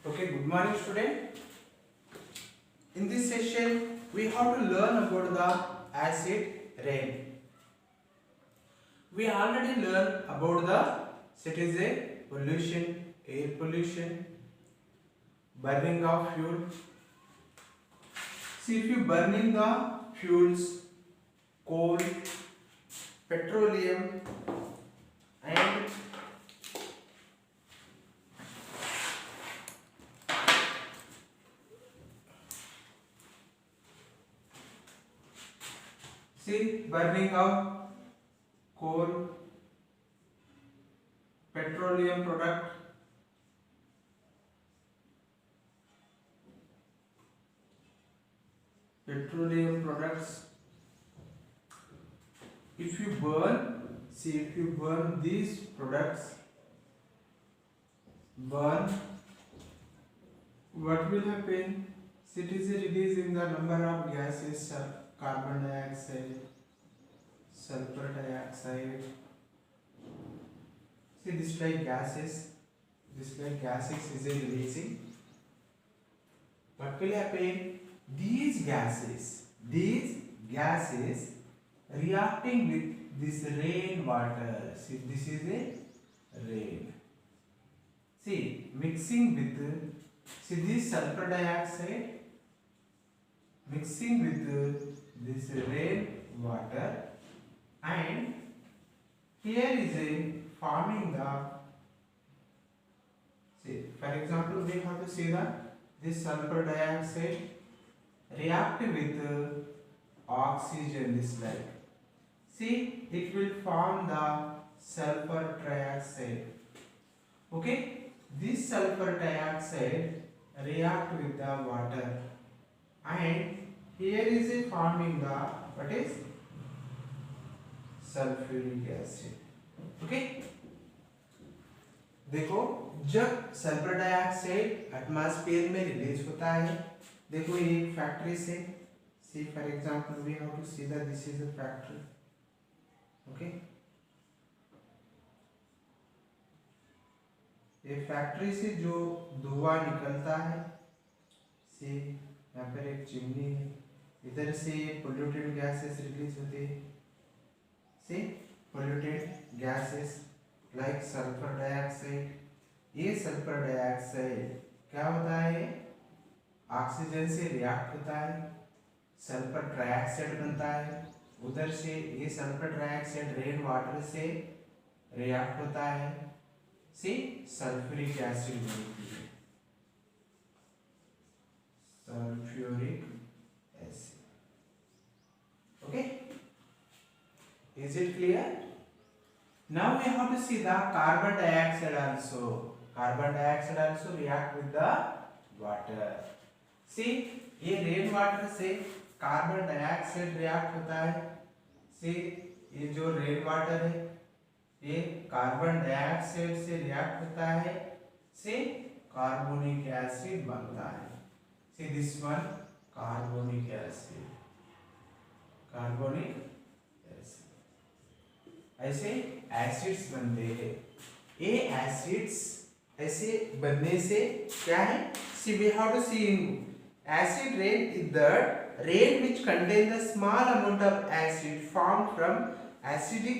Okay, good morning student. In this session, we have to learn about the acid rain. We already learned about the it is a pollution, air pollution, burning of fuel. See, if you burning the fuels, coal, petroleum, and see burning of coal, petroleum product, petroleum products. If you burn these products, burn, what will happen? It is a release in the number of gases, carbon dioxide, sulfur dioxide. See this like gases is a releasing. What will happen? These gases reacting with this rain water. See, this is a rain. See, mixing with this sulfur dioxide, mixing with this rain water, and here is a forming the. See, for example, we have to see that this sulfur dioxide react with oxygen this like. See, it will form the sulfur trioxide. Okay, this sulfur dioxide react with the water, and here is a forming the what is sulfuric acid. Okay, देखो जब sulphur dioxide atmosphere में release होता है, देखो ये एक factory से सी for example we have to see that this is a factory. Okay, ये फैक्ट्री से जो धुआं निकलता है, सी यहाँ पर एक चिमनी है, इधर से पोल्यूटेड गैसेस रिलीज होते हैं. सी polluted gases like sulphur dioxide. ये सल्फर डाइऑक्साइड क्या होता है? ऑक्सीजन से रिएक्ट होता है, सल्फर ट्राइऑक्साइड बनता है. उधर से ये सल्फर ट्राइऑक्साइड रेन वाटर से रिएक्ट होता है, से सल्फ्यूरिक एसिड बनती है. Sulphuric acid. Okay, is it clear? Now we have to see the carbon dioxide also. Carbon dioxide also react with the water. See, ये रेन वाटर से carbon dioxide react होता है. See, ये जो rain water है ये carbon dioxide से react होता है, से कार्बोनिक एसिड बनता है. See this one carbonic acid, carbonic ऐसे एसिड्स बनते हैं. ये एसिड्स ऐसे बनने से क्या है? सी we have to C in acid rain is the rain which contain the small amount of acid form from acidic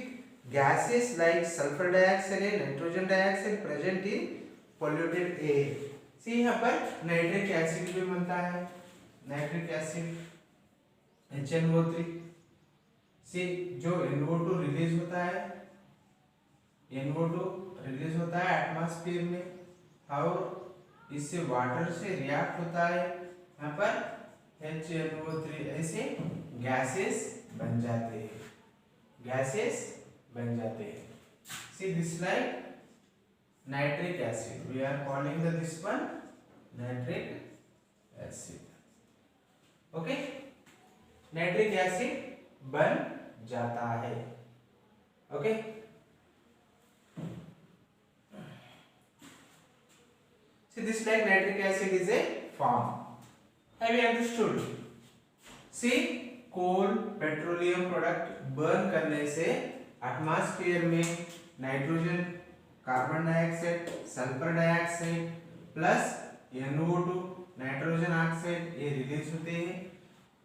gases like sulfur dioxide and nitrogen dioxide present in polluted air. सी यहाँ पर nitric acid भी बनता है, nitric acid HNO3. से जो NO2 release होता है, NO2 release होता है एटमॉस्फेयर में और इससे वाटर से रिएक्ट होता है. यहाँ पर HNO3 ऐसे गैसेस बन जाते हैं, गैसेस बन जाते हैं. See this like nitric acid, we are calling the this one nitric acid. Okay, nitric acid बन जाता है. Okay, see this like nitric acid is a form. Have you understood? See, coal petroleum product burn करने से atmosphere में nitrogen, carbon dioxide, sulphur dioxide plus NO2 nitrogen oxide ये release होते हैं।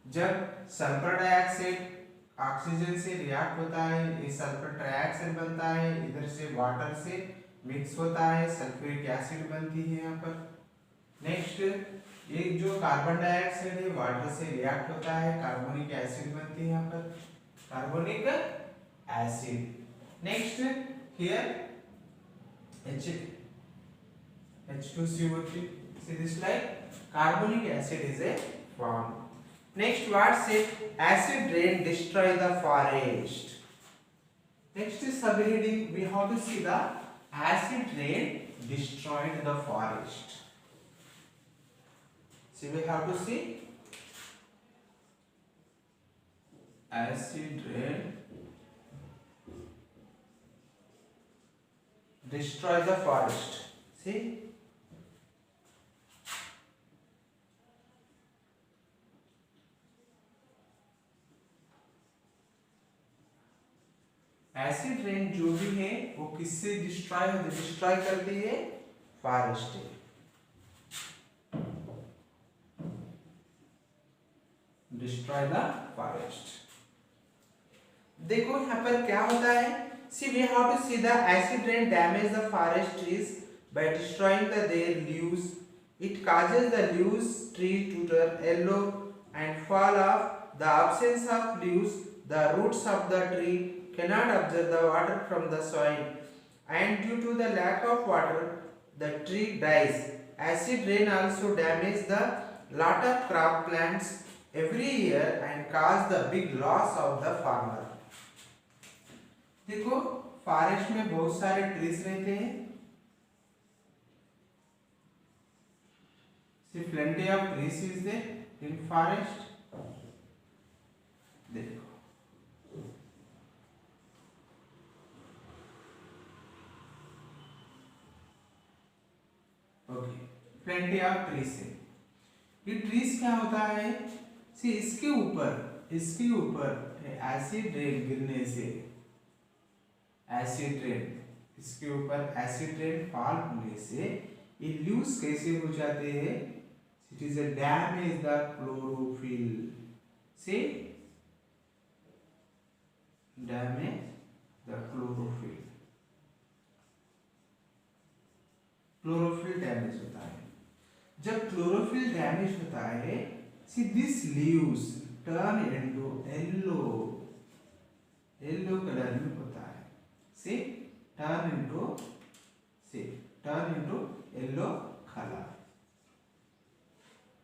जब सल्फर डाइऑक्साइड ऑक्सीजन से react होता है ये सल्फर ट्राइऑक्साइड बनता है, इधर से वाटर से मिक्स होता है, सल्फ्यूरिक एसिड बनती है यहाँ पर। नेक्स्ट एक जो कार्बन डाइऑक्साइड है वाटर से रिएक्ट होता है, कार्बोनिक एसिड बनती है यहाँ पर, carbonic acid. Next here H2CO3, see this like carbonic acid is a form. Next what say acid rain destroy the forest. Next is subheading we have to see the acid rain destroyed the forest. See we have to see acid rain destroy the forest. See acid rain जो भी है वो किससे destroy करती है, forest. Destroy the forest. देखो यहाँ पर क्या होता है, see we have to see the acid rain damage the forest trees by destroying their leaves. It causes the leaves tree to turn yellow and fall off. The absence of leaves, the roots of the tree cannot absorb the water from the soil, and due to the lack of water, the tree dies. Acid rain also damages the lot of crop plants every year and cause the big loss of the farmer. देखो forest में बहुत सारे trees रहते हैं, see plenty of trees is there in forest. देखो okay plenty of trees है। ये trees क्या होता है, सी इसके ऊपर एसिड रेन गिरने से, एसिड रेन इसके ऊपर एसिड रेन फॉल होने से ये लीव्स कैसे हो जाते हैं, it is a damage the chlorophyll, से damage the chlorophyll, chlorophyll damage होता है। जब क्लोरोफिल डैमेज होता है, see this leaves turn into yellow colour में होता है, सी टर्न इनटू येलो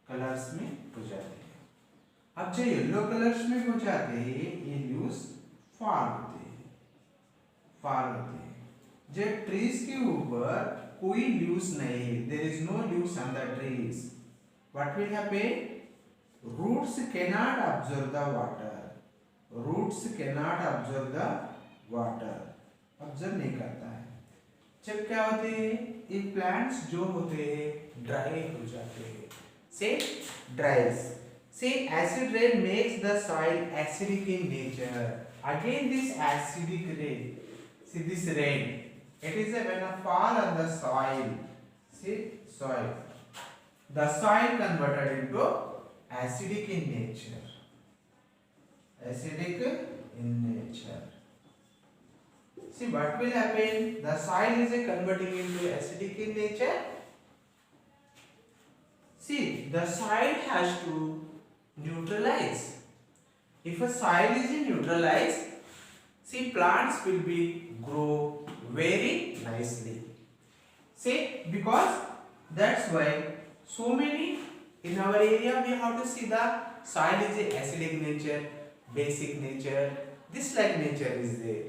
कलर्स में हो जाते हैं। अब जो येलो कलर्स में हो जाते हैं ये लीव्स फॉल होते हैं। जब ट्रीज के ऊपर कोई लीव्स नहीं है, there is no leaves on the trees, what will happen, roots cannot absorb the water, observe नहीं करता है। जब क्या होते हैं ये प्लांट्स जो होते हैं ड्राई हो जाते हैं, से ड्राइज, से acid rain makes the soil acidic in nature. Again this acidic rain, see this rain, it is when a fall on the soil, see soil, the soil converted into acidic in nature, see what will happen, the soil is converting into acidic in nature, see the soil has to neutralize. If a soil is neutralized, see plants will be grow very nicely, see because that's why so many in our area we have to see the soil is a acidic nature, basic nature, this like nature is there.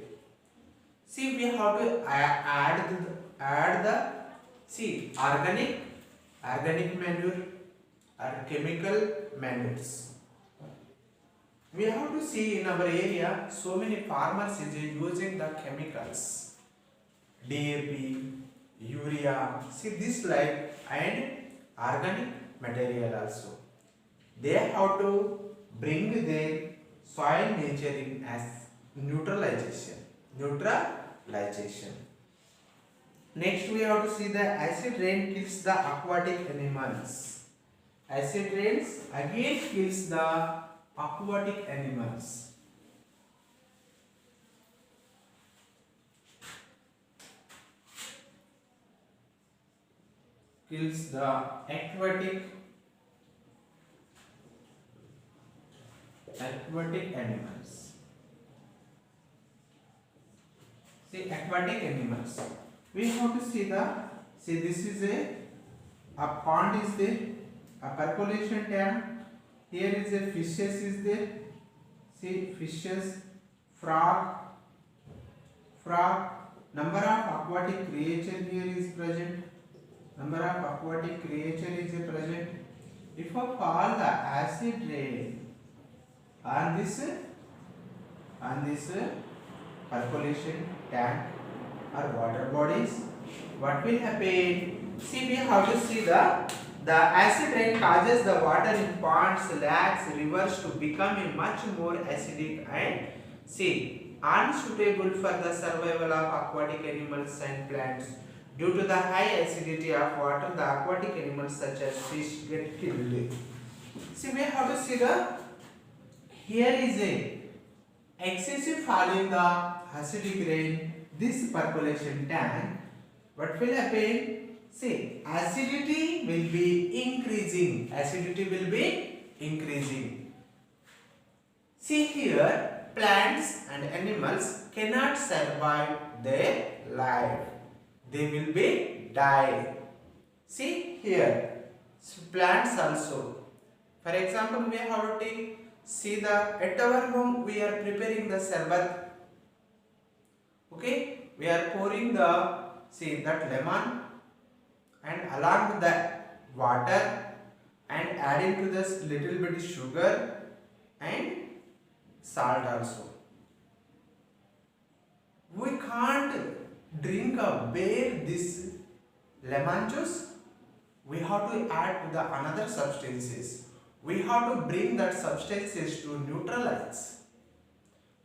See we have to add the see organic manure or chemical manures. We have to see in our area so many farmers is using the chemicals, DAP, urea, see this like and organic material also. They have to bring their soil nature in as neutralization. Next we have to see the acid rain kills the aquatic animals. Acid rains again kills the aquatic animals. Kills the aquatic animals. See, aquatic animals. We have to see this is a pond is there, a percolation tank. Here is a fishes is there. See, fishes, frog. Number of aquatic creature here is present. Number of aquatic creature is present. If I fall the acid rain on this percolation tank or water bodies, what will happen? See, we have to see the acid rain causes the water in ponds, lakes, rivers to become much more acidic and see unsuitable for the survival of aquatic animals and plants. Due to the high acidity of water, the aquatic animals such as fish get killed. See, we have to see here is a excessive fall in the acidic rain. This percolation tank, what will happen? See, acidity will be increasing. Acidity will be increasing. See here, plants and animals cannot survive their life. They will be die. See here, plants also. For example, we have to see at our home we are preparing the sarbat. Okay, we are pouring that lemon and along with that water and adding to this little bit sugar and salt also. We can't drink bare this lemon juice. We have to add to the another substances. We have to bring that substances to neutralize.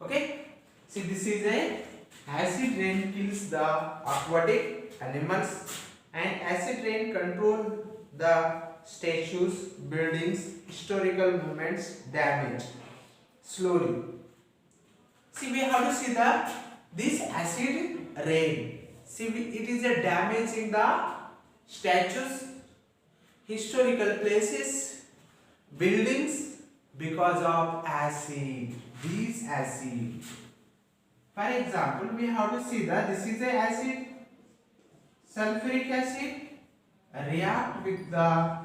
Okay, see, this is a acid rain kills the aquatic animals and acid rain control the statues, buildings, historical monuments damage slowly. See, we have to see this acid rain. See, it is a damaging the statues, historical places, buildings because of acid. These acid. For example, we have to see this is a acid, sulfuric acid react with the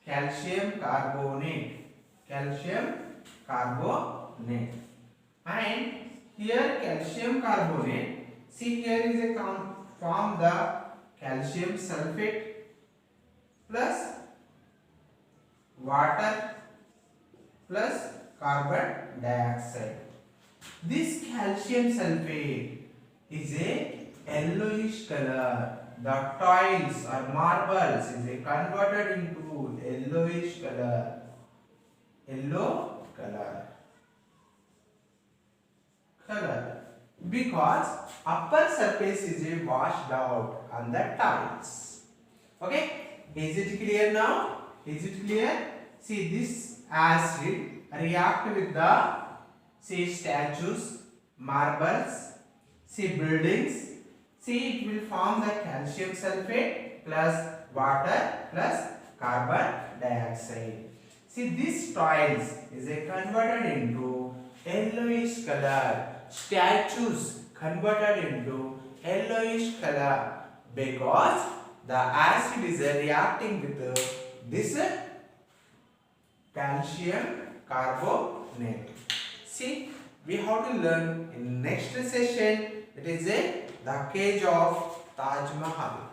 calcium carbonate, and here calcium carbonate. See, here is a form the calcium sulfate plus water plus carbon dioxide. This calcium sulfate is a yellowish color. The tiles or marbles is a converted into yellowish color. Yellow color because upper surface is a washed out on the tiles. Okay, is it clear now? Is it clear? See, this acid react with the statues, marbles, buildings. See, it will form the calcium sulfate plus water plus carbon dioxide. See, this tiles is a converted into yellowish color. Statues converted into yellowish color because the acid is reacting with this calcium carbonate. See, we have to learn in next session. It is the cage of Taj Mahal.